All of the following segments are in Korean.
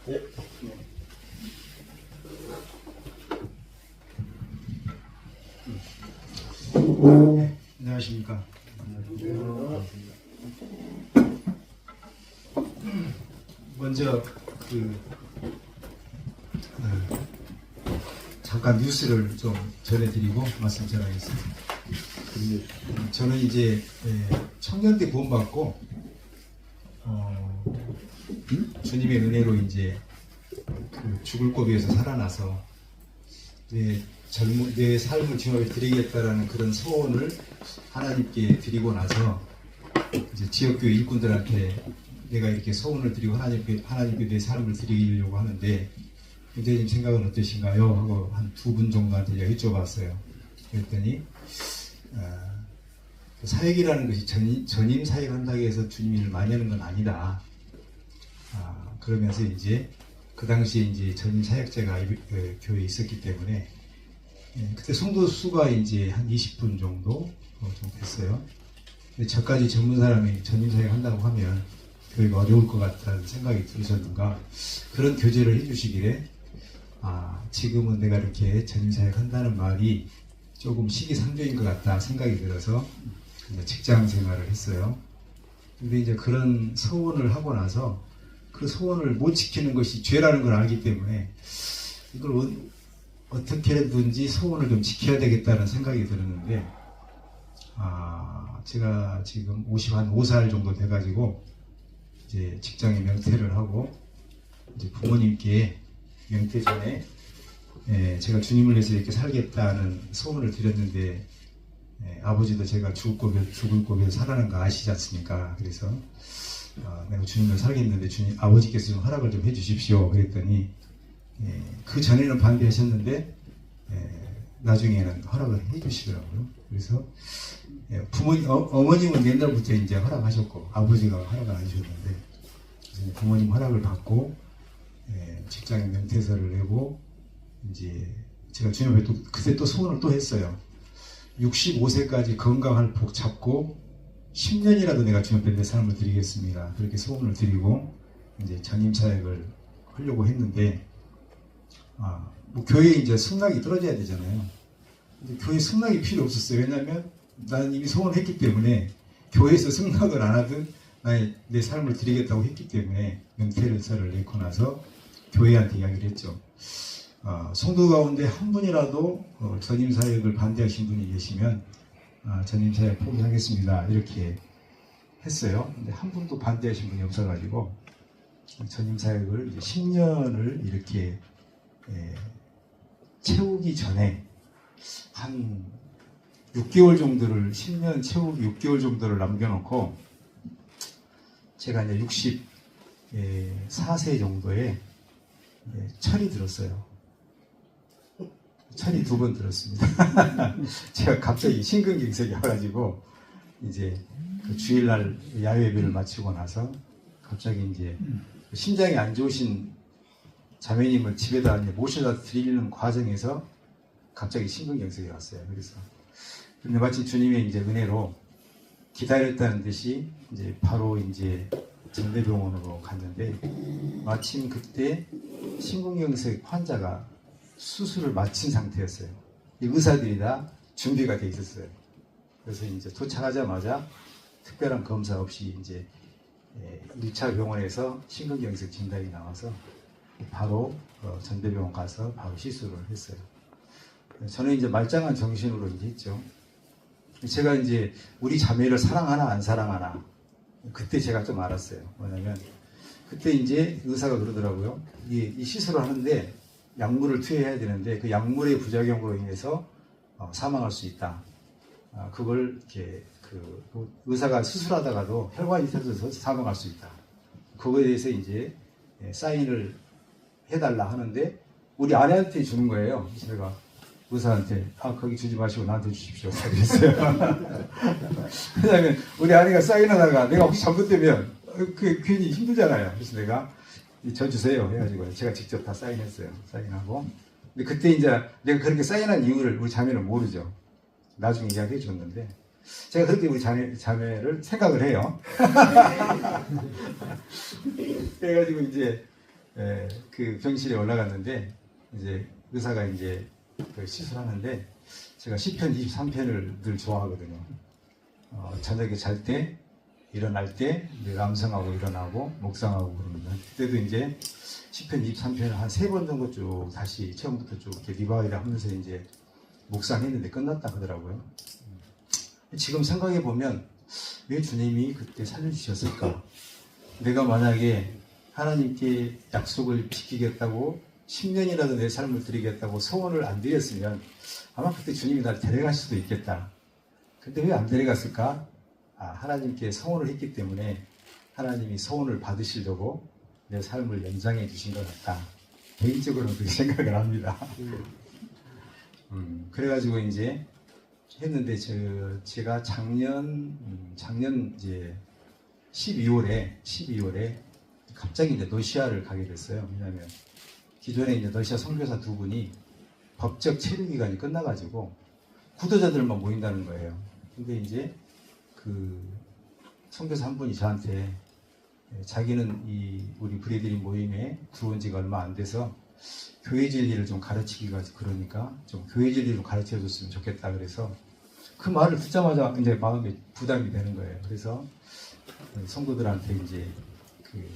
예. 안녕하십니까. 먼저 잠깐 뉴스를 좀 전해드리고 말씀 전하겠습니다. 저는 이제 청년대 구원받고 주님의 은혜로 이제 죽을 고비에서 살아나서 내 삶을 주님께 드리겠다라는 그런 소원을 하나님께 드리고 나서 이제 지역교회 일꾼들한테 내가 이렇게 소원을 드리고 하나님께 내 삶을 드리려고 하는데 교수님 생각은 어떠신가요? 하고 한 두 분 정도한테 제가 여쭤봤어요. 그랬더니 사역이라는 것이 전임 사역한다고 해서 주님을 많이 하는 건 아니다. 그러면서 이제 그 당시에 이제 전임 사역자가 교회에 있었기 때문에 그때 성도 수가 이제 한 20분 정도 좀 됐어요. 근데 저까지 전문 사람이 전임 사역 한다고 하면 교회가 어려울 것 같다는 생각이 들으셨는가, 그런 교제를 해주시길래 지금은 내가 이렇게 전임 사역 한다는 말이 조금 시기상조인 것 같다 생각이 들어서 직장 생활을 했어요. 근데 이제 그런 소원을 하고 나서 그 소원을 못 지키는 것이 죄라는 걸 알기 때문에 이걸 어떻게든지 소원을 좀 지켜야 되겠다는 생각이 들었는데, 제가 지금 55살 정도 돼가지고 이제 직장에 명퇴를 하고 이제 부모님께 명퇴 전에 제가 주님을 위해서 이렇게 살겠다는 소원을 드렸는데, 아버지도 제가 죽을 고비에 살아난 거 아시지 않습니까? 그래서 내가 주님을 살겠는데 아버지께서 좀 허락을 좀 해주십시오. 그랬더니 그 전에는 반대하셨는데 나중에는 허락을 해주시더라고요. 그래서 어머님은 옛날부터 이제 허락하셨고 아버지가 허락을 안 해주셨는데 부모님 허락을 받고 직장에 명퇴서를 내고 이제 제가 주님 앞에 그때 또 소원을 또 했어요. 65세까지 건강할 복 잡고 10년이라도 내가 주님 앞에 내 삶을 드리겠습니다. 그렇게 소원을 드리고 이제 전임 사역을 하려고 했는데, 뭐 교회에 이제 승낙이 떨어져야 되잖아요. 근데 교회 승낙이 필요 없었어요. 왜냐하면 나는 이미 소원했기 때문에 교회에서 승낙을 안 하든 내 삶을 드리겠다고 했기 때문에 명퇴서를 내고 나서 교회한테 이야기를 했죠. 성도 가운데 한 분이라도 전임 사역을 반대하신 분이 계시면 전임 사역 포기하겠습니다. 이렇게 했어요. 근데 한 분도 반대하신 분이 없어가지고 전임 사역을 이제 10년을 이렇게 채우기 전에 한 6개월 정도를 10년 채우기 6개월 정도를 남겨놓고 제가 이제 64세 정도에 철이 들었어요. 철이 2번 들었습니다. 제가 갑자기 심근경색이 와가지고 이제 그 주일날 야외 예배를 마치고 나서 갑자기 이제 심장이 안 좋으신 자매님을 집에다 모셔다 드리는 과정에서 갑자기 심근경색이 왔어요. 근데 마치 주님의 이제 은혜로 기다렸다는 듯이 이제 바로 이제 전대병원으로 갔는데, 마침 그때 심근경색 환자가 수술을 마친 상태였어요. 이 의사들이 다 준비가 돼 있었어요. 그래서 이제 도착하자마자 특별한 검사 없이 이제 1차 병원에서 심근경색 진단이 나와서 바로 전대병원 가서 바로 시술을 했어요. 저는 이제 말짱한 정신으로 이제 했죠. 제가 이제 우리 자매를 사랑하나 안 사랑하나 그때 제가 좀 알았어요. 뭐냐면 그때 이제 의사가 그러더라고요. 이 시술을 하는데 약물을 투여해야 되는데 그 약물의 부작용으로 인해서 사망할 수 있다. 그걸 이렇게 의사가 수술하다가도 혈관이 터져서 사망할 수 있다. 그거에 대해서 이제 사인을 해달라 하는데 우리 아내한테 주는 거예요. 제가 의사한테 거기 주지 마시고 나한테 주십시오. 그랬어요. 왜냐하면 우리 아내가 사인하다가 내가 혹시 잘못되면 그 괜히 힘들잖아요. 그래서 내가 저 주세요 해가지고 제가 직접 다 사인했어요. 사인하고. 근데 그때 이제 내가 그렇게 사인한 이유를 우리 자매는 모르죠. 나중에 이야기해 줬는데 제가 그렇게 우리 자매를 생각을 해요. 그래가지고 이제 그 병실에 올라갔는데 이제 의사가 이제 그 시술하는데 제가 시편 23편을 늘 좋아하거든요. 저녁에 잘 때, 일어날 때 늘 암송하고 일어나고 묵상하고 그럽니다. 그때도 이제 시편 23편을 한 3번 정도 쭉 다시 처음부터 쭉 이렇게 리바이를 하면서 이제 묵상했는데 끝났다 하더라고요. 지금 생각해 보면 왜 주님이 그때 살려주셨을까? 내가 만약에 하나님께 약속을 지키겠다고 10년이라도 내 삶을 드리겠다고 소원을 안 드렸으면 아마 그때 주님이 나를 데려갈 수도 있겠다. 근데 왜 안 데려갔을까? 하나님께 소원을 했기 때문에 하나님이 소원을 받으시려고 내 삶을 연장해 주신 것 같다. 개인적으로는 그렇게 생각을 합니다. 그래가지고 이제 했는데 제가 작년 이제 12월에 갑자기 이제 러시아를 가게 됐어요. 왜냐하면 기존에 이제 러시아 선교사 2분이 법적 체류 기간이 끝나가지고 구도자들만 모인다는 거예요. 근데 이제 그 선교사 한 분이 저한테 자기는 우리 브레드린 모임에 들어온 지가 얼마 안 돼서 교회 진리를 좀 가르치기가 그러니까 좀 교회 진리를 가르쳐 줬으면 좋겠다 그래서 그 말을 듣자마자 이제 마음에 부담이 되는 거예요. 그래서 성도들한테 이제 그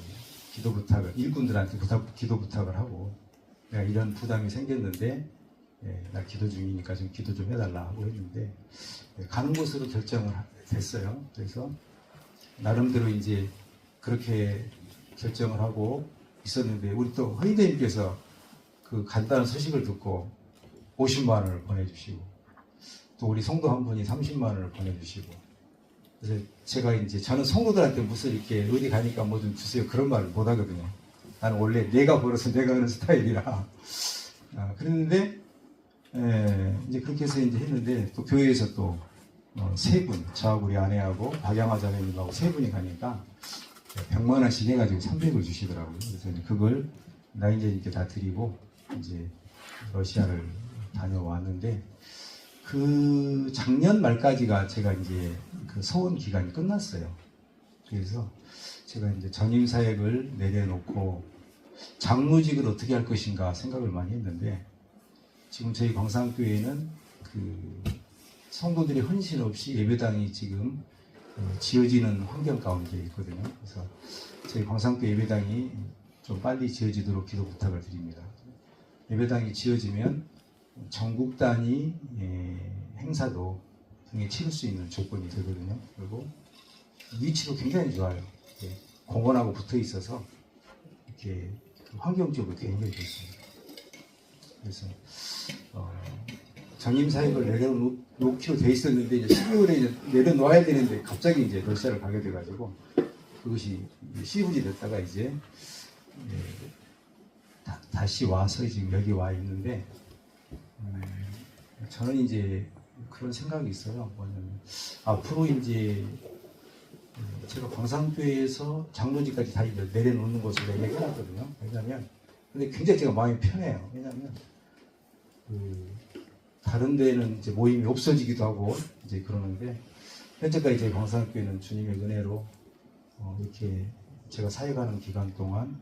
기도 부탁을, 일꾼들한테 기도 부탁을 하고 내가 이런 부담이 생겼는데 나 기도 중이니까 좀 기도 좀 해달라 하고 했는데 가는 곳으로 결정을 됐어요. 그래서 나름대로 이제 그렇게 결정을 하고 있었는데 우리 또 허인대님께서 그 간단한 소식을 듣고 50만 원을 보내주시고 또 우리 성도 한 분이 30만 원을 보내주시고 그래서 제가 이제 저는 성도들한테 무슨 이렇게 어디 가니까 뭐 좀 주세요 그런 말을 못 하거든요. 나는 원래 내가 벌어서 내가 하는 스타일이라 그랬는데 이제 그렇게 해서 이제 했는데 또 교회에서 또 3분 저하고 우리 아내하고 박양화 자매님하고 3분이 가니까 100만 원씩 해가지고 300을 주시더라고요. 그래서 이제 그걸 나인제님께 다 드리고 이제 러시아를 다녀왔는데 그 작년 말까지가 제가 이제 그 소원 기간이 끝났어요. 그래서 제가 이제 전임 사역을 내려놓고 장로직을 어떻게 할 것인가 생각을 많이 했는데 지금 저희 광산교회는 그 성도들이 헌신 없이 예배당이 지금 지어지는 환경 가운데 있거든요. 그래서 저희 광산교회 예배당이 좀 빨리 지어지도록 기도 부탁을 드립니다. 예배당이 지어지면 전국 단위 행사도 등에 치를 수 있는 조건이 되거든요. 그리고 위치도 굉장히 좋아요. 공원하고 붙어 있어서 이렇게 환경적으로 굉장히 좋습니다. 그래서 전임 사역을 내려놓기로 돼 있었는데 이제 12월에 이제 내려놓아야 되는데 갑자기 이제 러시아를 가게 돼가지고 그것이 시불이 됐다가 이제 다시 와서 지금 여기 와 있는데 저는 이제 그런 생각이 있어요. 뭐냐면 앞으로 이제 제가 광산교회에서 장로직까지 다 이제 내려놓는 것으로 얘기해놨거든요. 왜냐하면 근데 굉장히 제가 마음이 편해요. 왜냐하면 다른 데는 이제 모임이 없어지기도 하고 이제 그러는데 현재까지 저희 광산교회는 주님의 은혜로 이렇게 제가 사역하는 기간 동안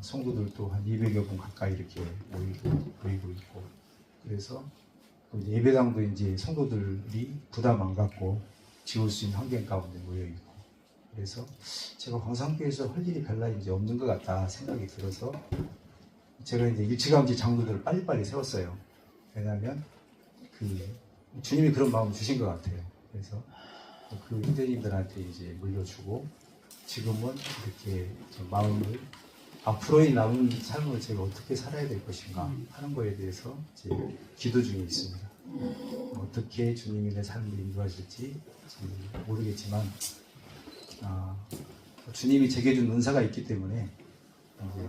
성도들도 한 200여 분 가까이 이렇게 모이고 있고 그래서 이제 예배당도 이제 성도들이 부담 안 갖고 지을 수 있는 환경 가운데 모여 있고 그래서 제가 광산교회에서 할 일이 별로 이제 없는 것 같다 생각이 들어서 제가 이제 일찌감치 장로들을 빨리빨리 세웠어요. 왜냐하면 주님이 그런 마음 주신 것 같아요. 그래서 그 형제님들한테 이제 물려주고 지금은 이렇게 마음을 앞으로의 남은 삶을 제가 어떻게 살아야 될 것인가 하는 거에 대해서 이제 기도 중에 있습니다. 어떻게 주님이 내 삶을 인도하실지 모르겠지만 주님이 제게 준 은사가 있기 때문에 이제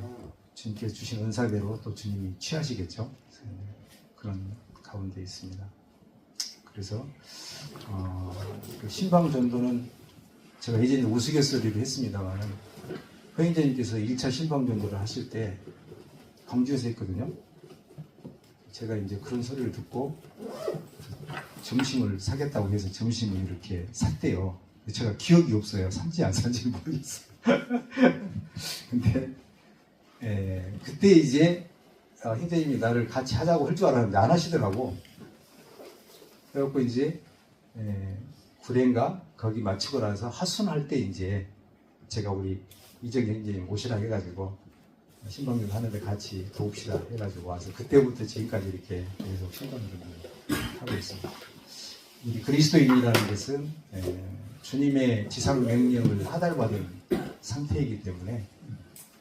주님께서 주신 은사대로 또 주님이 취하시겠죠. 그런 가운데 있습니다. 그래서 그 신방전도는 제가 예전에 우스갯소리를 했습니다만 회인자님께서 1차 신방전도를 하실 때 광주에서 했거든요. 제가 이제 그런 소리를 듣고 점심을 사겠다고 해서 점심을 이렇게 샀대요. 제가 기억이 없어요. 산지 안 산지 모르겠어요. 근데 그때 이제 형제님이 나를 같이 하자고 할 줄 알았는데 안 하시더라고. 그래갖고 이제 구례인가 거기 마치고 나서 하순할 때 이제 제가 우리 이정 형제님 오시라 해가지고 신방전도 하는데 같이 도웁시다 해가지고 와서 그때부터 지금까지 이렇게 계속 신방전을 하고 있습니다. 우리 그리스도인이라는 것은 주님의 지상 명령을 하달받은 상태이기 때문에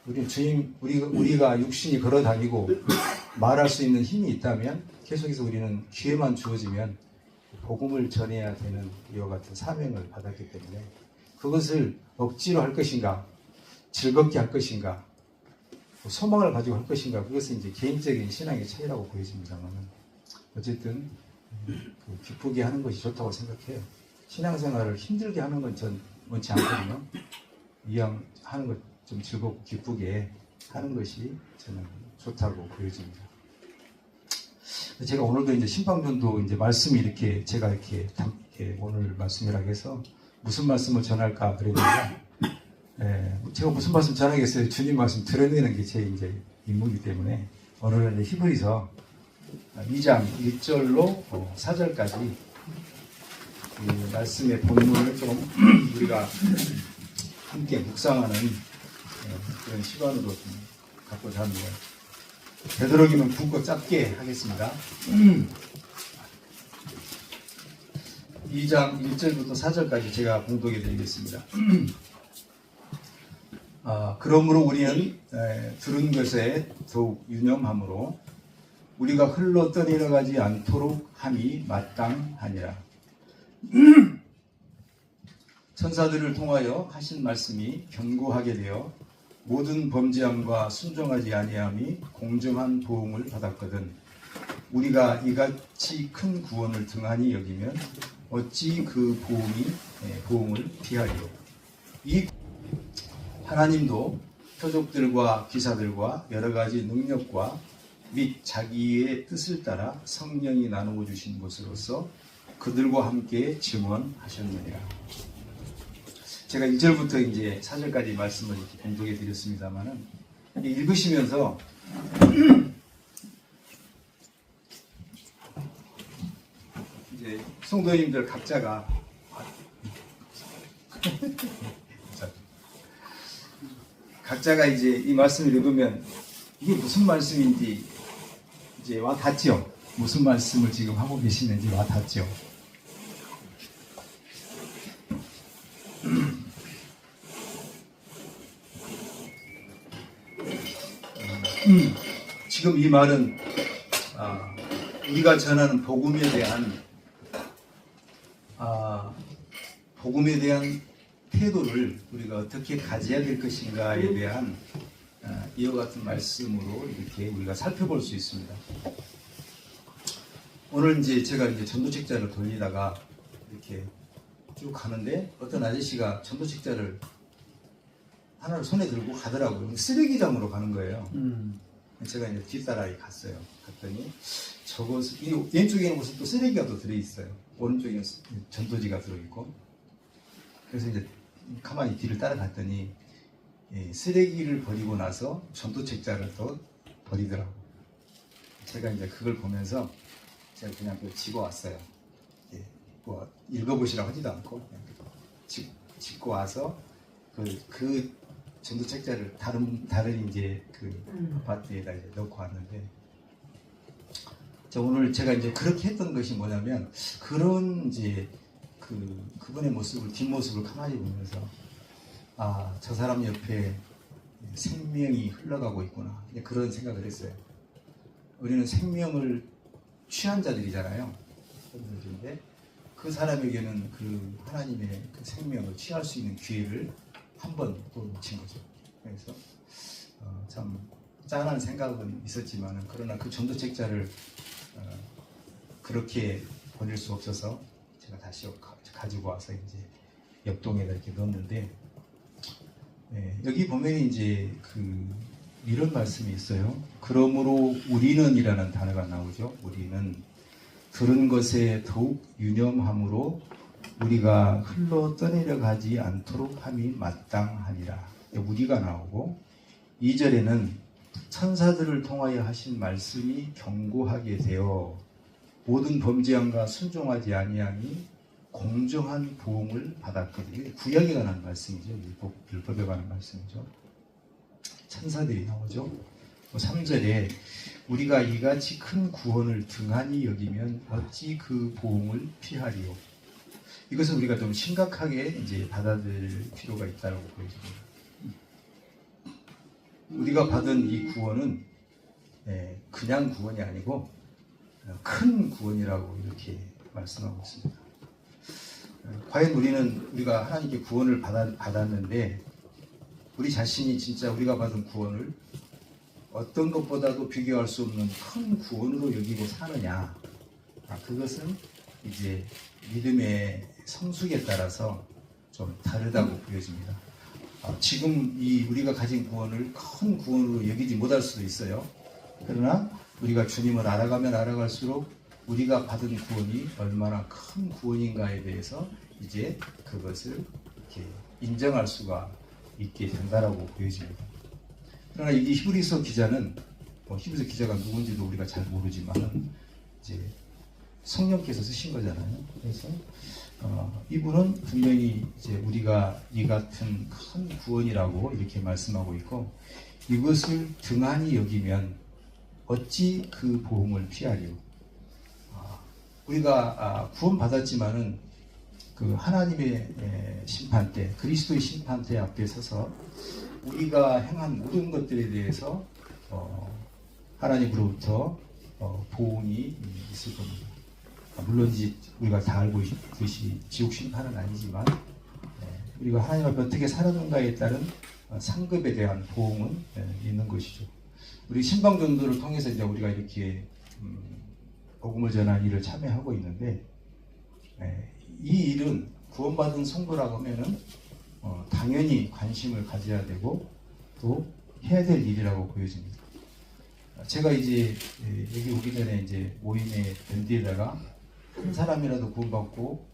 우리는 주님 우리가 육신이 걸어 다니고 말할 수 있는 힘이 있다면 계속해서 우리는 기회만 주어지면 복음을 전해야 되는 이와 같은 사명을 받았기 때문에 그것을 억지로 할 것인가 즐겁게 할 것인가 소망을 가지고 할 것인가 그것은 이제 개인적인 신앙의 차이라고 보여집니다만 어쨌든 기쁘게 하는 것이 좋다고 생각해요. 신앙생활을 힘들게 하는 건 전 원치 않거든요. 이왕 하는 것 좀 즐겁고 기쁘게 하는 것이 저는 좋다고 보여집니다. 제가 오늘도 이제 신방전도 이제 말씀이 이렇게 제가 이렇게 오늘 말씀이라고 해서 무슨 말씀을 전할까 그랬는데 제가 무슨 말씀 전하겠어요. 주님 말씀 드러내는 게 제 이제 임무이기 때문에 오늘은 이제 히브리서 2장 1절로 4절까지 이 말씀의 본문을 좀 우리가 함께 묵상하는 그런 시간으로 좀 갖고자 합니다. 되도록이면 굵고 짧게 하겠습니다. 2장 1절부터 4절까지 제가 봉독해 드리겠습니다. 그러므로 우리는 들은 것에 더욱 유념함으로 우리가 흘러 떠내려가지 않도록 함이 마땅하니라. 천사들을 통하여 하신 말씀이 견고하게 되어 모든 범죄함과 순종하지 아니함이 공정한 보응을 받았거든 우리가 이같이 큰 구원을 등한히 여기면 어찌 그 보응을 피하리요. 이 하나님도 표적들과 기사들과 여러 가지 능력과 및 자기의 뜻을 따라 성령이 나누어 주신 것으로서 그들과 함께 증언하셨느니라. 제가 1절부터 이제 4절까지 말씀을 이렇게 봉독해 드렸습니다만은 읽으시면서 이제 성도님들 각자가 이제 이 말씀을 읽으면 이게 무슨 말씀인지 이제 와 닿죠. 무슨 말씀을 지금 하고 계시는지 와 닿죠. 지금 이 말은 우리가 전하는 복음에 대한 태도를 우리가 어떻게 가져야 될 것인가에 대한 이와 같은 말씀으로 이렇게 우리가 살펴볼 수 있습니다. 오늘 이제 제가 이제 전도책자를 돌리다가 이렇게 쭉 가는데 어떤 아저씨가 전도책자를 하나를 손에 들고 가더라고요. 쓰레기장으로 가는 거예요. 제가 이제 뒤따라 갔어요. 갔더니 이 왼쪽에는 무슨 또 쓰레기가 또 들어있어요. 오른쪽에는 전도지가 들어있고. 그래서 이제 가만히 뒤를 따라갔더니 쓰레기를 버리고 나서 전도책자를 또 버리더라고. 제가 이제 그걸 보면서 제가 그냥 지고 왔어요. 뭐 읽어보시라고 하지도 않고 그냥 짚고 와서 그 전도책자를 다른 이제 그 아파트에다 이제 넣고 왔는데, 오늘 제가 이제 그렇게 했던 것이 뭐냐면 그런 이제 그분의 뒷모습을 가만히 보면서 저 사람 옆에 생명이 흘러가고 있구나 그런 생각을 했어요. 우리는 생명을 취한 자들이잖아요. 근데 그 사람에게는 그 하나님의 그 생명을 취할 수 있는 기회를 한 번 또 놓친 거죠. 그래서 참 짠한 생각은 있었지만 그러나 그 전도책자를 그렇게 보낼 수 없어서 제가 다시 가지고 와서 이제 옆동에다 이렇게 넣었는데, 여기 보면 이제 이런 말씀이 있어요. 그러므로 우리는이라는 단어가 나오죠. 우리는 들은 것에 더욱 유념함으로 우리가 흘러 떠내려가지 않도록 함이 마땅하니라. 우리가 나오고 2절에는 천사들을 통하여 하신 말씀이 경고하게 되어 모든 범죄함과 순종하지 아니하니 공정한 보응을 받았거든요. 이게 구약에 관한 말씀이죠. 율법에 관한 말씀이죠. 천사들이 나오죠. 3절에 우리가 이같이 큰 구원을 등한히 여기면 어찌 그 보응을 피하리요. 이것은 우리가 좀 심각하게 이제 받아들일 필요가 있다고 보여집니다. 우리가 받은 이 구원은 그냥 구원이 아니고 큰 구원이라고 이렇게 말씀하고 있습니다. 과연 우리가 하나님께 구원을 받았는데 우리 자신이 진짜 우리가 받은 구원을 어떤 것보다도 비교할 수 없는 큰 구원으로 여기고 사느냐? 그것은 이제 믿음의 성숙에 따라서 좀 다르다고 보여집니다. 지금 우리가 가진 구원을 큰 구원으로 여기지 못할 수도 있어요. 그러나 우리가 주님을 알아가면 알아갈수록 우리가 받은 구원이 얼마나 큰 구원인가에 대해서 이제 그것을 이렇게 인정할 수가 있게 된다라고 보여집니다. 그러나 이 히브리서 기자는 히브리서 기자가 누군지도 우리가 잘 모르지만 이제 성령께서 쓰신 거잖아요. 그래서 이분은 분명히 이제 우리가 이 같은 큰 구원이라고 이렇게 말씀하고 있고 이것을 등한히 여기면 어찌 그 보응을 피하리요. 우리가 구원 받았지만은 그 하나님의 심판대, 그리스도의 심판대 앞에 서서 우리가 행한 모든 것들에 대해서 하나님으로부터 보응이 있을 겁니다. 물론 이제 우리가 다 알고 있듯이 지옥 심판은 아니지만 우리가 하나님 앞에 어떻게 살았는가에 따른 상급에 대한 보응은 있는 것이죠. 우리 신방전도를 통해서 이제 우리가 이렇게 복음을 전하는 일을 참여하고 있는데 이 일은 구원받은 성도라고 하면은 당연히 관심을 가져야 되고 또 해야 될 일이라고 보여집니다. 제가 이제 여기 오기 전에 이제 모임의 밴드에다가 한 사람이라도 구원받고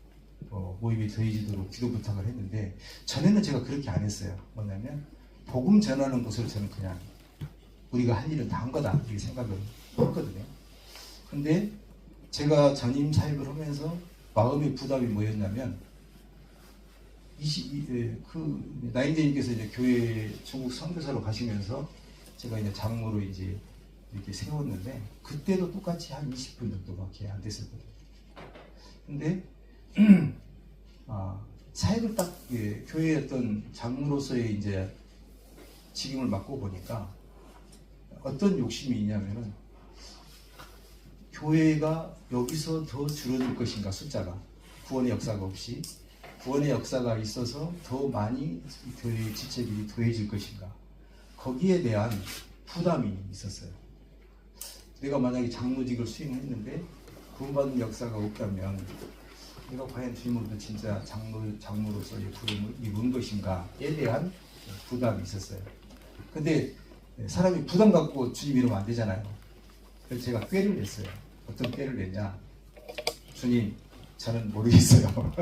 모임이 더해지도록 기도 부탁을 했는데 전에는 제가 그렇게 안 했어요. 뭐냐면 복음 전하는 것을 저는 그냥 우리가 할 일은 다 한 거다 이렇게 생각을 했거든요. 근데 제가 전임 사역을 하면서 마음의 부담이 뭐였냐면 나인대님께서 이제 교회 전국 선교사로 가시면서 제가 이제 장로로 이제 이렇게 세웠는데 그때도 똑같이 한 20분 정도밖에 안 됐었거든요. 근데 사역을 딱 교회의 어떤 장로로서의 이제 직임을 맡고 보니까 어떤 욕심이 있냐면은 교회가 여기서 더 줄어들 것인가 숫자가 구원의 역사가 없이 구원의 역사가 있어서 더 많이 교회의 지체들이 더해질 것인가 거기에 대한 부담이 있었어요. 내가 만약에 장로직을 수행했는데 구원받은 역사가 없다면 내가 과연 주님으로부터 진짜 장로로서의 부름을 이룬 것인가에 대한 부담이 있었어요. 근데 사람이 부담 갖고 주님 이러면 안 되잖아요. 그래서 제가 꾀를 냈어요. 어떤 꾀를 냈냐? 주님, 저는 모르겠어요.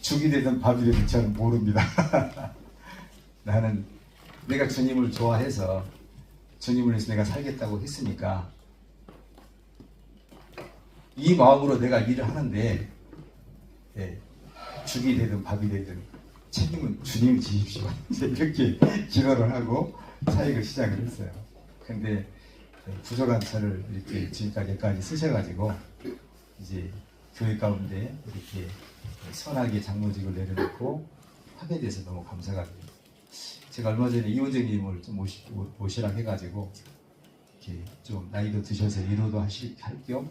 죽이 되든 밥이 되든 저는 모릅니다. 나는 내가 주님을 좋아해서 주님을 위해서 내가 살겠다고 했으니까 이 마음으로 내가 일을 하는데 죽이 되든 밥이 되든 책임은 주님이 지십시오. 이렇게 기도를 하고 사역을 시작을 했어요. 근데 부족한 저를 이렇게 지금까지 쓰셔가지고 이제 교회 가운데 이렇게 선하게 장로직을 내려놓고 하게 돼서 너무 감사가 됩니다. 제가 얼마 전에 이원정님을 좀 모시라 해가지고 이렇게 좀 나이도 드셔서 위로도 할 겸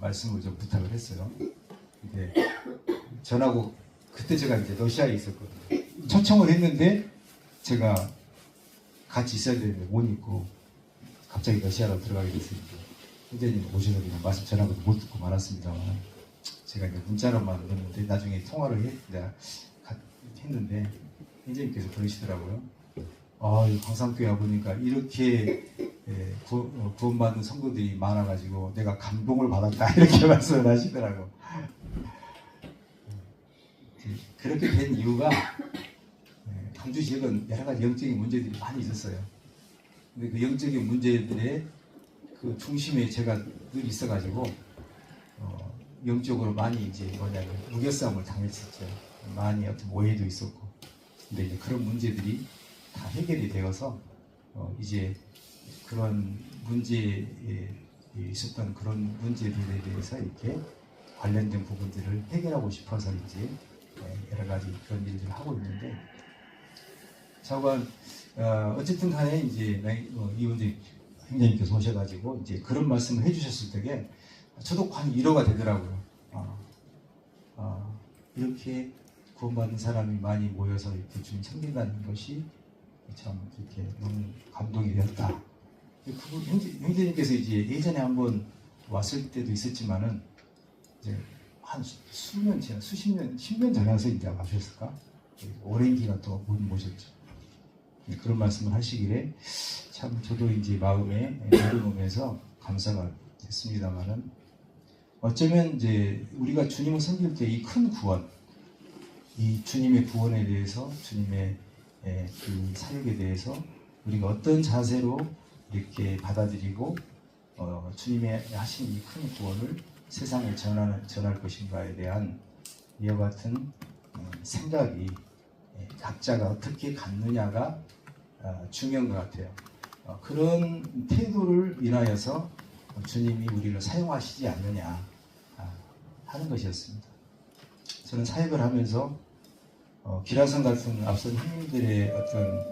말씀을 좀 부탁을 했어요. 근데 전하고 그때 제가 이제 러시아에 있었거든요. 초청을 했는데 제가 같이 있어야 되는데 못 있고 갑자기 러시아로 들어가게 됐으니까 선생님 오시는 그냥 말씀 전하고도 못 듣고 말았습니다만 제가 이제 문자로만 넣었는데 나중에 통화를 했는데 선생님께서 그러시더라고요. 광산교회 와보니까 이렇게 구원받는 성도들이 많아가지고 내가 감동을 받았다 이렇게 말씀을 하시더라고. 그렇게 된 이유가 광주 지역은 여러 가지 영적인 문제들이 많이 있었어요. 근데 그 영적인 문제들의 그 중심에 제가 늘 있어가지고 영적으로 많이 이제 뭐냐면 무교싸움을 당했었죠. 많이 어떤 오해도 있었고. 근데 이제 그런 문제들이 다 해결이 되어서 이제 그런 문제에 있었던 그런 문제들에 대해서 이렇게 관련된 부분들을 해결하고 싶어서 이제 여러 가지 그런 일들을 하고 있는데, 차관 어쨌든 간에 이제 이원재 행장님께서 오셔가지고 이제 그런 말씀을 해주셨을 때에 저도 한 위로가 되더라고요. 이렇게 구원받은 사람이 많이 모여서 이렇게 주님 섬긴다는 것이 참 이렇게 너무 감동이 되었다. 형제님께서 이제 예전에 한번 왔을 때도 있었지만은 이제 한 수년 지나 수십 년, 10년 전에 와서 이제 와셨을까? 오랜 기간 또 모셨죠. 그런 말씀을 하시길래 참 저도 이제 마음에 내려놓으면서 감사가 됐습니다만은, 어쩌면 이제 우리가 주님을 섬길 때 이 큰 구원, 이 주님의 구원에 대해서, 주님의 그 사역에 대해서 우리가 어떤 자세로 이렇게 받아들이고 주님의 하신 이 큰 구원을 세상에 전할 것인가에 대한 이와 같은 생각이 각자가 어떻게 갖느냐가 중요한 것 같아요. 그런 태도를 인하여서 주님이 우리를 사용하시지 않느냐 하는 것이었습니다. 저는 사역을 하면서 기라성 같은 앞선 형님들의 어떤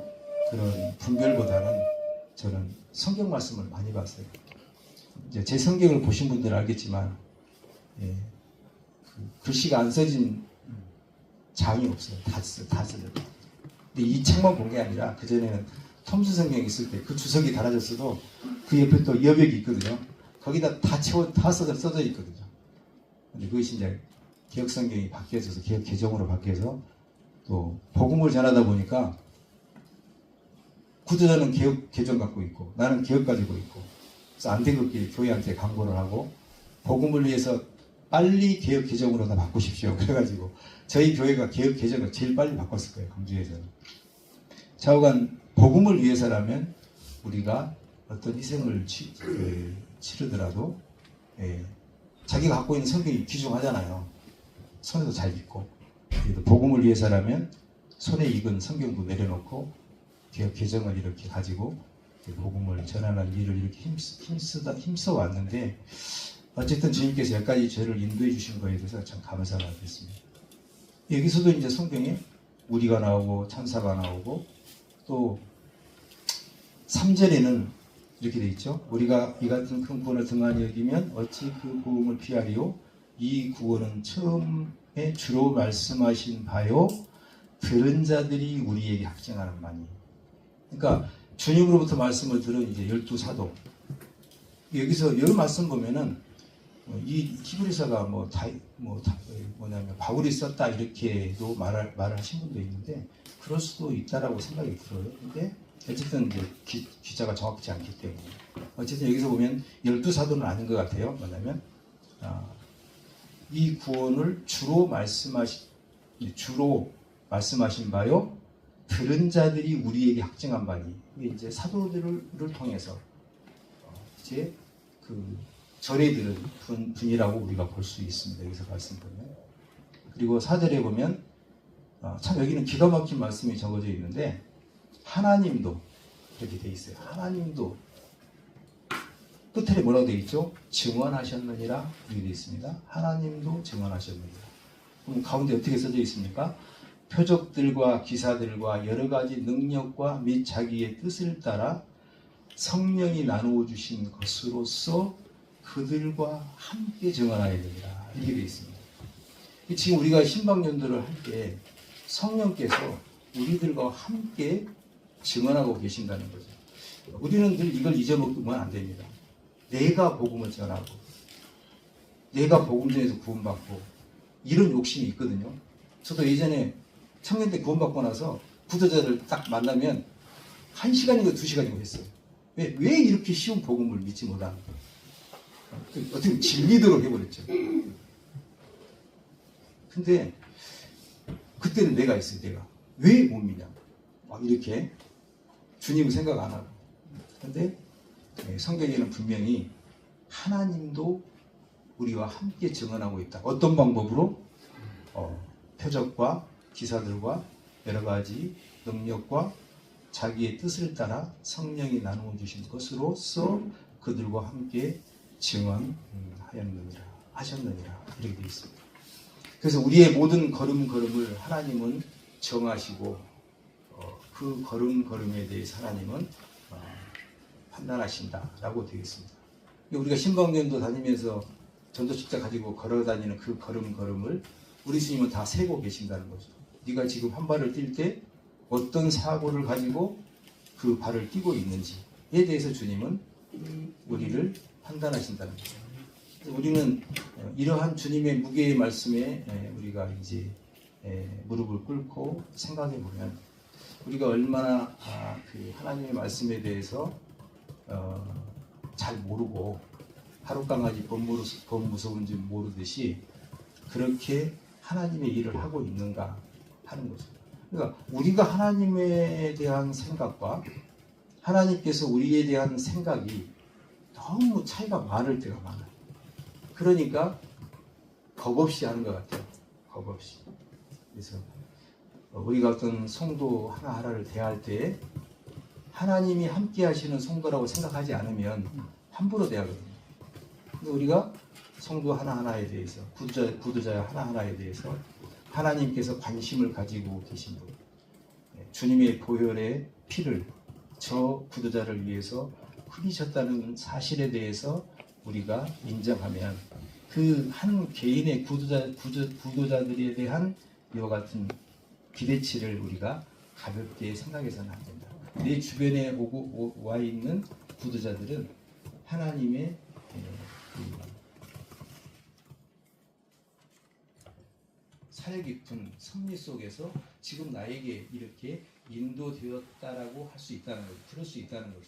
그런 분별보다는 저는 성경 말씀을 많이 봤어요. 이제 제 성경을 보신 분들은 알겠지만 그 글씨가 안 써진 장이 없어요. 다 써져요. 근데 이 책만 본 게 아니라 그 전에는 톰스 성경이 있을 때 그 주석이 달아졌어도 그 옆에 또 여백이 있거든요. 거기다 다 써져 있거든요. 근데 그것이 이제 개혁 성경이 바뀌어져서 개혁 개정으로 바뀌어서 또 복음을 전하다 보니까 구도자는 개혁 개정 갖고 있고 나는 개혁 가지고 있고, 그래서 안 된 것끼리 교회한테 강고를 하고 복음을 위해서 빨리 개혁 개정으로 다 바꾸십시오. 그래가지고 저희 교회가 개혁 개정을 제일 빨리 바꿨을 거예요. 광주에서는. 좌우간 복음을 위해서라면 우리가 어떤 희생을 치르더라도 자기가 갖고 있는 성경이 귀중하잖아요. 손에도 잘 읽고. 그래도 복음을 위해서라면 손에 익은 성경도 내려놓고 개혁 개정을 이렇게 가지고 복음을 전하는 일을 이렇게 힘써 왔는데, 어쨌든 주님께서 여기까지 저를 인도해 주신 거에 대해서 참 감사가 됐습니다. 여기서도 이제 성경에 우리가 나오고 천사가 나오고, 또 3절에는 이렇게 돼 있죠. 우리가 이 같은 큰 구원을 등한히 여기면 어찌 그 구원을 피하리요. 이 구원은 처음에 주로 말씀하신 바요 들은 자들이 우리에게 확증하는 바니. 그러니까 주님으로부터 말씀을 들은 이제 12사도, 여기서 이 말씀 보면은 이 히브리서가 뭐냐면 바울이 썼다 이렇게도 말을 하신 분도 있는데 그럴 수도 있다라고 생각이 들어요. 근데 어쨌든 이제 기자가 정확하지 않기 때문에 어쨌든 여기서 보면 12사도는 아닌 것 같아요. 뭐냐면 이 구원을 주로 말씀하신 바요 들은 자들이 우리에게 확증한 바니, 이게 이제 사도들을 통해서 이제 그 절에 들은 분이라고 우리가 볼 수 있습니다. 여기서 말씀 보면. 그리고 4절에 보면 참 여기는 기가 막힌 말씀이 적어져 있는데, 하나님도 이렇게 돼 있어요. 하나님도 끝에 뭐라고 돼 있죠? 증언하셨느니라 이렇게 돼 있습니다. 하나님도 증언하셨느니라. 그럼 가운데 어떻게 써져 있습니까? 표적들과 기사들과 여러 가지 능력과 및 자기의 뜻을 따라 성령이 나누어 주신 것으로서 그들과 함께 증언하였느니라 이렇게 되어 있습니다. 지금 우리가 신방연도를 할 때 성령께서 우리들과 함께 증언하고 계신다는 거죠. 우리는 늘 이걸 잊어먹으면 안 됩니다. 내가 복음을 전하고 내가 복음 전에서 구원받고 이런 욕심이 있거든요. 저도 예전에 청년 때 구원받고 나서 구도자를 딱 만나면 1시간이고 2시간이고 했어요. 왜 이렇게 쉬운 복음을 믿지 못하는 거예요? 어떻게 질리도록 해버렸죠. 근데 그때는 내가 있어요. 내가 왜 못 믿냐? 막 이렇게 주님을 생각 안 하고. 근데 성경에는 분명히 하나님도 우리와 함께 증언하고 있다. 어떤 방법으로? 표적과 기사들과 여러 가지 능력과 자기의 뜻을 따라 성령이 나누어 주신 것으로서 그들과 함께 증언하였느니라 하셨느니라 이렇게 되어 있습니다. 그래서 우리의 모든 걸음걸음을 하나님은 정하시고 그 걸음걸음에 대해서 하나님은 판단하신다라고 되어 있습니다. 우리가 신방전도 다니면서 전도식자 가지고 걸어다니는 그 걸음걸음을 우리 주님은 다 세고 계신다는 거죠. 네가 지금 한 발을 뛸 때 어떤 사고를 가지고 그 발을 뛰고 있는지에 대해서 주님은 우리를 판단하신다는 거죠. 우리는 이러한 주님의 무게의 말씀에 우리가 이제 무릎을 꿇고 생각해 보면 우리가 얼마나 그 하나님의 말씀에 대해서 잘 모르고 하룻강아지 범 무서운지 모르듯이 그렇게 하나님의 일을 하고 있는가 하는 거죠. 그러니까 우리가 하나님에 대한 생각과 하나님께서 우리에 대한 생각이 너무 차이가 많을 때가 많아요. 그러니까 겁 없이 하는 것 같아요. 겁 없이. 그래서 우리가 어떤 성도 하나하나를 대할 때 하나님이 함께 하시는 성도라고 생각하지 않으면 함부로 대하거든요. 근데 우리가 성도 하나하나에 대해서 구두자 하나하나에 대해서 하나님께서 관심을 가지고 계신 분, 주님의 보혈의 피를 저 구두자를 위해서 흘리셨다는 사실에 대해서 우리가 인정하면 그 한 개인의 구두자들에 대한 이와 같은 기대치를 우리가 가볍게 생각해서는 안 된다. 내 주변에 와 있는 구두자들은 하나님의 사려 깊은 섭리 속에서 지금 나에게 이렇게 인도되었다라고 할 수 있다는 거죠. 그럴 수 있다는 거죠.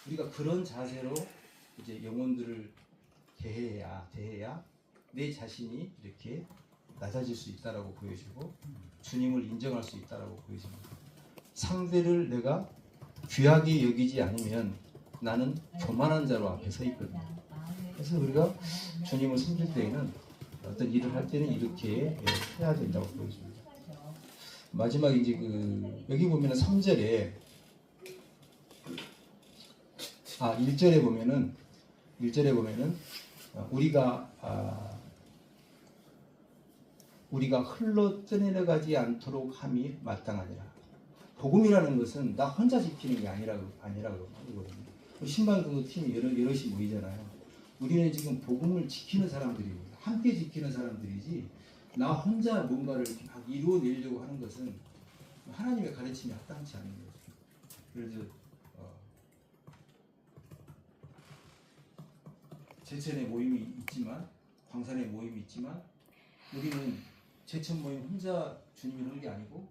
우리가 그런 자세로 이제 영혼들을 대해야 내 자신이 이렇게 낮아질 수 있다라고 보여지고 주님을 인정할 수 있다라고 보여집니다. 상대를 내가 귀하게 여기지 않으면 나는 교만한 자로 앞에 서 있거든요. 그래서 우리가 주님을 섬길 때에는 어떤 일을 할 때는 이렇게 해야 된다고 보여집니다. 마지막 이제 여기 보면은 3절에 1절에 보면은 우리가 흘러 떠내려가지 않도록 함이 마땅하니라. 복음이라는 것은 나 혼자 지키는 게 아니라고 하거든요. 신방도 팀이 여럿이 모이잖아요. 우리는 지금 복음을 지키는 사람들입니다. 함께 지키는 사람들이지 나 혼자 뭔가를 막 이루어내려고 하는 것은 하나님의 가르침이 합당치 않은 거죠. 그래서 제천에 모임이 있지만 광산에 모임이 있지만 우리는 제천 모임 혼자 주님을 하는 게 아니고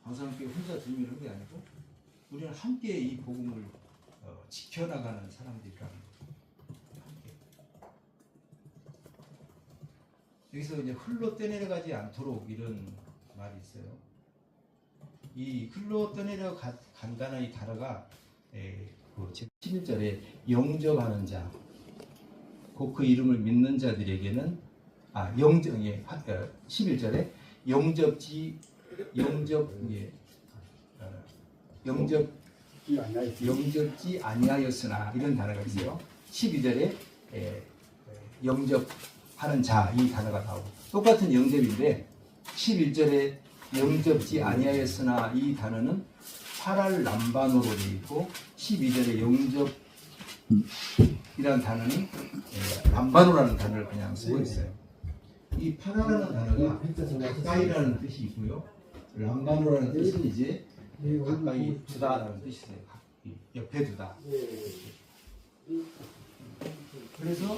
광산교회 혼자 주님을 하는 게 아니고 우리는 함께 이 복음을 지켜나가는 사람들이라는 거죠. 함께. 여기서 이제 흘러 떠내려가지 않도록 이런 말이 있어요. 이 흘러 떠내려 간다는 이 단어가 11절에 영접하는 자, 곧 그 이름을 믿는 자들에게는 11절에 영접지 아니하였으나 이런 단어가 있어요. 12절에 영접하는 자 이 단어가 나오고 똑같은 영접인데 11절에 영접지 아니하였으나 이 단어는 파랄람반으로 되어 있고 12절에 영접이라는 단어는 람바노라는 단어를 그냥 쓰고 있어요. 이 파라라는 단어가 가까이라는 뜻이 있고요. 람바노라는 뜻은 이제 가까이 두다라는 뜻이세요. 옆에 두다. 그래서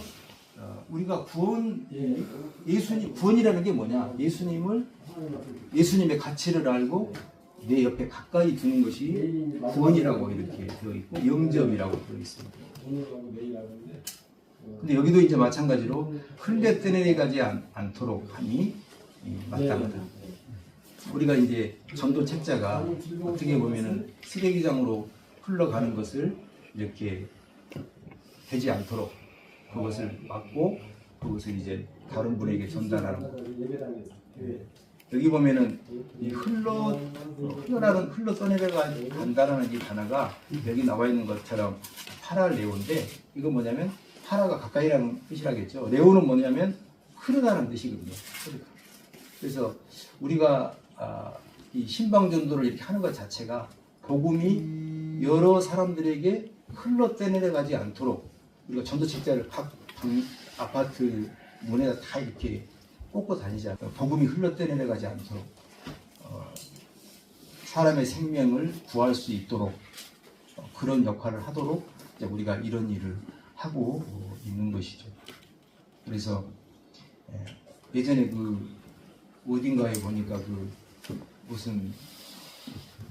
우리가 구원이라는 게 뭐냐? 예수님의 가치를 알고 내 옆에 가까이 두는 것이 구원이라고 이렇게 되어 있고 영접이라고 되어 있습니다. 근데 여기도 이제 마찬가지로 흘려 떠내려가지 않도록 함이 마땅하다. 우리가 이제 전도 책자가 어떻게 보면은 쓰레기장으로 흘러가는 것을 이렇게 되지 않도록 그것을 막고 그것을 이제 다른 분에게 전달하는 거. 여기 보면은 이 흘러 떠내려가 간다라는 이 단어가 여기 나와 있는 것처럼 파랄레오인데 이건 뭐냐면 파라가 가까이라는 뜻이라겠죠. 레오는 뭐냐면 흐르다는 뜻이거든요. 그래서 우리가 이 신방전도를 이렇게 하는 것 자체가 복음이 여러 사람들에게 흘러 떠내려가지 않도록 우리가 전도 책자를 각 아파트 문에다 다 이렇게 꽂고 다니지 않도록 복음이 흘러 떠내려가지 않도록 사람의 생명을 구할 수 있도록 그런 역할을 하도록 이제 우리가 이런 일을 하고 있는 것이죠. 그래서 예전에 그 어딘가에 보니까 그 무슨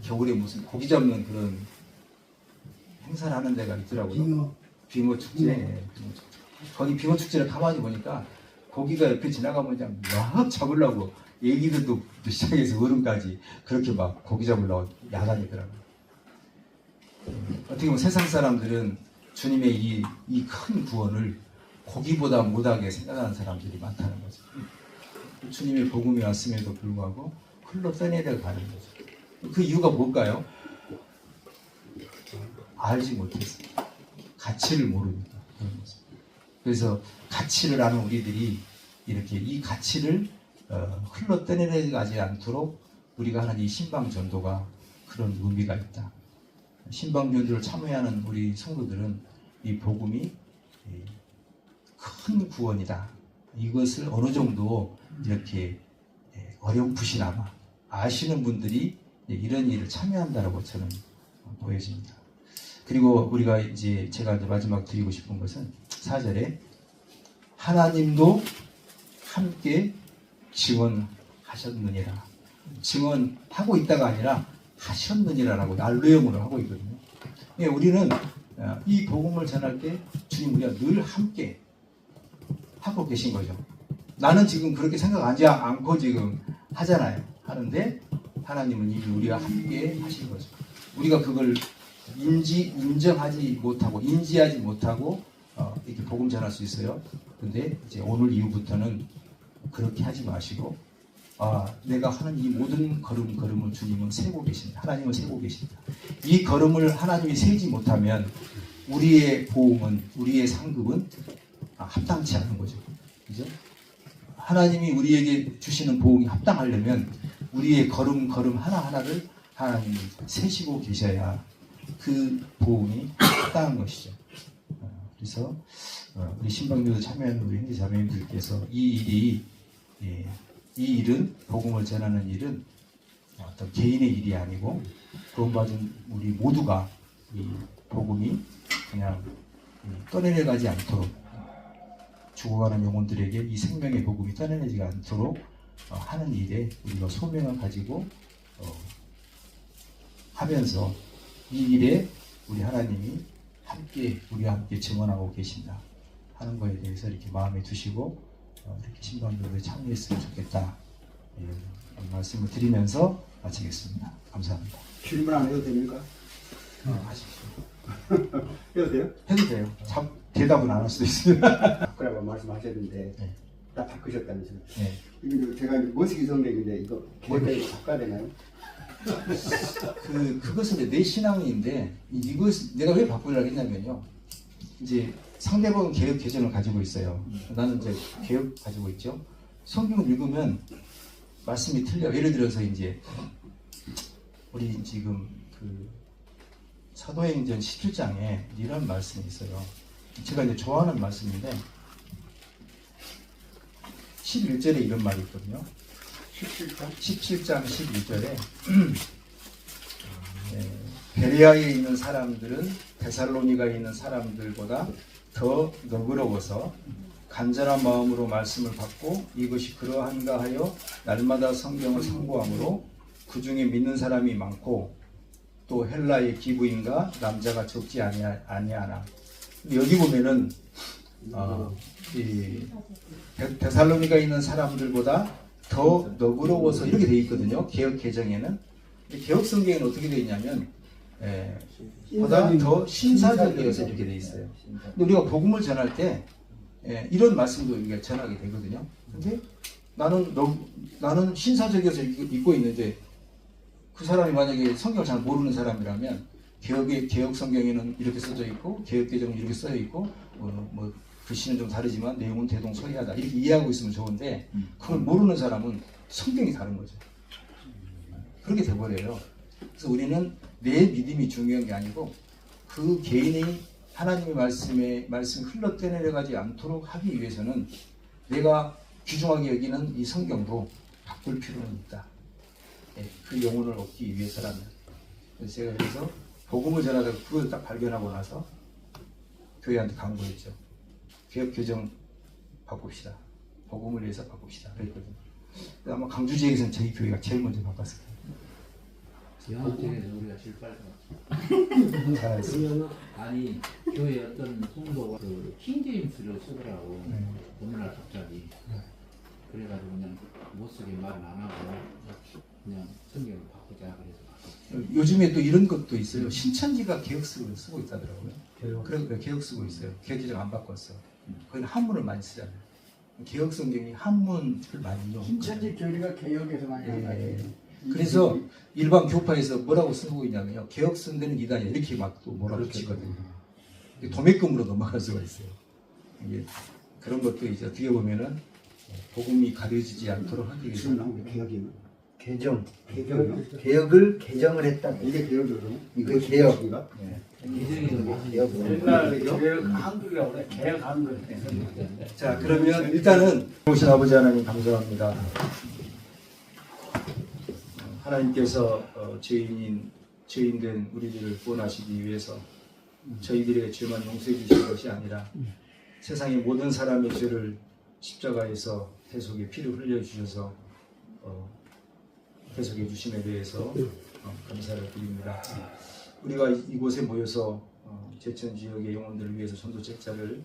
겨울에 무슨 고기 잡는 그런 행사를 하는 데가 있더라고요. 빙어 축제. 거기 빙어 축제를 가만히 보니까 고기가 옆에 지나가면 그냥 막 잡으려고 애기들도 시작해서 어른까지 그렇게 막 고기 잡으려고 야단이더라고요. 어떻게 보면 세상 사람들은 주님의 이 큰 구원을 고기보다 못하게 생각하는 사람들이 많다는 거죠. 주님의 복음이 왔음에도 불구하고 흘러 떠내려 가는 거죠. 그 이유가 뭘까요? 알지 못해서 가치를 모르니까 그런 거죠. 그래서 가치를 아는 우리들이 이렇게 이 가치를 흘러 떠내려가지 않도록 우리가 하는 이 신방전도가 그런 의미가 있다. 신방전도를 참여하는 우리 성도들은 이 복음이 큰 구원이다. 이것을 어느 정도 이렇게 어렴풋이나마 아시는 분들이 이런 일을 참여한다라고 저는 보여집니다. 그리고 우리가 이제 제가 이제 마지막 드리고 싶은 것은 4절에 하나님도 함께 증언하셨느니라. 증언하고 있다가 아니라 하셨느니라라고 난로형으로 하고 있거든요. 우리는 이 복음을 전할 때 주님 우리가 늘 함께 하고 계신 거죠. 나는 지금 그렇게 생각하지 않고 지금 하잖아요. 하는데 하나님은 이미 우리가 함께 하신 거죠. 우리가 그걸 인정하지 못하고 인지하지 못하고 이렇게 복음 전할 수 있어요. 근데 이제 오늘 이후부터는 그렇게 하지 마시고 내가 하는 이 모든 걸음을 주님은 세고 계신다. 하나님은 세고 계신다. 이 걸음을 하나님이 세지 못하면 우리의 보험은 우리의 상급은 합당치 않은 거죠. 그죠? 하나님이 우리에게 주시는 보험이 합당하려면 우리의 걸음 하나하나를 하나님이 세시고 계셔야 그 보험이 합당한 것이죠. 그래서 우리 신방교도 참여하는 우리 형제 자매님들께서 이 일은 복음을 전하는 일은 어떤 개인의 일이 아니고 구원받은 우리 모두가 이 복음이 그냥 떠내려가지 않도록 죽어가는 영혼들에게 이 생명의 복음이 떠내려지지 않도록 하는 일에 우리가 소명을 가지고 하면서 이 일에 우리 하나님이 우리와 함께 증언하고 계신다 하는 것에 대해서 이렇게 마음에 두시고 이렇게 신방교회에 참여했으면 좋겠다 말씀을 드리면서 마치겠습니다. 감사합니다. 질문 안 해도 됩니까? 하십시오. 해도 돼요? 해도 돼요. 대답은 안 할 수도 있습니다. 아까 말씀하셨는데 네. 다 바꾸셨다면서요? 네. 이거 제가 머시기 성경인데 이거 개까지 바꿔야 되나요? 그것은 내 신앙인데 내가 왜 바꾸려고 했냐면요. 이제 상대방은 개혁 개정을 가지고 있어요. 나는 이제 개혁 가지고 있죠. 성경을 읽으면 말씀이 틀려. 예를 들어서 이제 우리 지금 그 사도행전 17장에 이런 말씀이 있어요. 제가 이제 좋아하는 말씀인데 11절에 이런 말이 있거든요. 17장 11절에 베레아에 있는 사람들은 데살로니가에 있는 사람들보다 더 너그러워서 간절한 마음으로 말씀을 받고 이것이 그러한가 하여 날마다 성경을 상고함으로 그 중에 믿는 사람이 많고 또 헬라의 기부인과 남자가 적지 아니하나. 여기 보면은 이 데살로니가에 있는 사람들보다 더 너그러워서 이렇게 돼 있거든요. 개혁 개정에는. 개혁 성경에는 어떻게 되어 있냐면 보다 더 신사적이어서 이렇게 돼 있어요. 근데 우리가 복음을 전할 때 이런 말씀도 우리가 전하게 되거든요. 근데 나는 신사적이어서 읽고 있는데 그 사람이 만약에 성경을 잘 모르는 사람이라면 개혁 성경에는 이렇게 써져 있고 개혁 개정은 이렇게 써져 있고 뭐 글씨는 좀 다르지만 내용은 대동소이하다 이렇게 이해하고 있으면 좋은데 그걸 모르는 사람은 성경이 다른 거죠. 그렇게 돼버려요. 그래서 우리는 내 믿음이 중요한 게 아니고 그 개인이 하나님의 말씀이 흘러 떠내려가지 않도록 하기 위해서는 내가 귀중하게 여기는 이 성경도 바꿀 필요는 있다. 그 영혼을 얻기 위해서라면. 그래서 제가 그래서 복음을 전하다가 그걸 딱 발견하고 나서 교회한테 강구했죠. 개혁 개정 바꿉시다. 복음을 위해서 바꿉시다. 그랬거든요. 아마 강주 지역에서는 저희 교회가 제일 먼저 바꿨을 거예요. 영어 쪽에서 우리가 제일 빨리 잘했어요. 아니 교회 어떤 성도가 그 킹제임스를 쓰더라고. 어느 날 갑자기 그래가지고 그냥 못 쓰게 말은 안 하고 그냥 성경을 바꾸자 그래서 요즘에 또 이런 것도 있어요. 신천지가 개혁성을 쓰고 있다더라고요. 그래서 개혁 쓰고 있어요. 개혁개정 안 바꿨어. 거기는 한문을 많이 쓰잖아요. 개혁 성경이 한문을 많이 용. 신천지 교리가 개혁에서 많이 나가요. 그래서 일반 교파에서 뭐라고 쓰고 있냐면요. 개혁 쓴 데는 이단이야. 이렇게 막 또 뭐라고 치거든요. 도매금으로 넘어갈 수가 있어요. 이게 그런 것도 이제 어떻게 보면은 복음이 가려지지 않도록 하기 위해서 개혁이 개혁을 개정을 했다. 이게 개혁이거든요. 이거 개혁. 이거 옛날에 개혁 한글이라고 그래. 개혁 한글. 자, 그러면 일단은 오신 아버지 하나님 감사합니다. 하나님께서 죄인된 우리들을 구원하시기 위해서 저희들의 죄만 용서해 주신 것이 아니라 세상의 모든 사람의 죄를 십자가에서 대속의 피를 흘려 주셔서 대속해 주심에 대해서 감사를 드립니다. 우리가 이곳에 모여서 제천 지역의 영혼들을 위해서 전도 책자를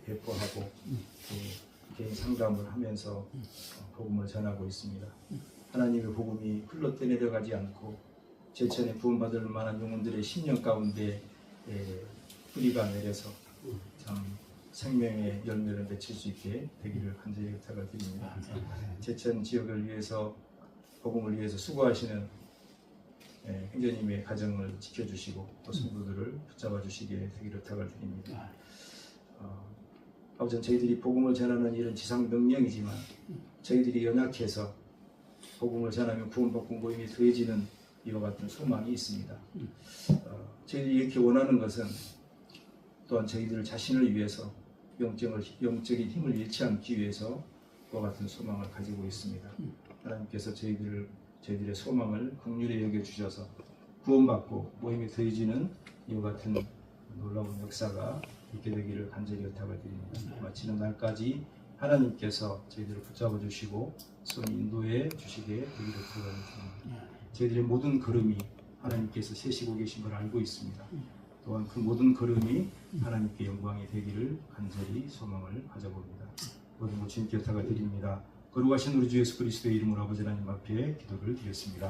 배포하고 또 개인 상담을 하면서 복음을 전하고 있습니다. 하나님의 복음이 흘러 떠내려가지 않고 제천에 구원받을 만한 영혼들의 심령 가운데 뿌리가 내려서 참 생명의 열매를 맺힐 수 있게 되기를 간절히 부탁을 드립니다. 제천 지역을 위해서 복음을 위해서 수고하시는 행전님의 가정을 지켜주시고 또 성도들을 붙잡아 주시게 되기를 부탁을 드립니다. 아버지, 저희들이 복음을 전하는 일은 지상 명령이지만 저희들이 연약해서 복음을 전하면 구원받고 모임이 더해지는 이와 같은 소망이 있습니다. 저희들이 이렇게 원하는 것은 또한 저희들 자신을 위해서 영적인 힘을 잃지 않기 위해서 그와 같은 소망을 가지고 있습니다. 하나님께서 저희들의 소망을 긍휼히 여겨주셔서 구원받고 모임이 더해지는 이와 같은 놀라운 역사가 있게 되기를 간절히 부탁을 드립니다. 마치는 날까지 하나님께서 저희들을 붙잡아 주시고 손 인도해 주시게 되기를 부탁드립니다. 저희들의 모든 걸음이 하나님께서 세시고 계신 걸 알고 있습니다. 또한 그 모든 걸음이 하나님께 영광이 되기를 간절히 소망을 가져봅니다. 모든 것 주님께 부탁을 드립니다. 거룩하신 우리 주 예수 그리스도의 이름으로 아버지 하나님 앞에 기도를 드렸습니다.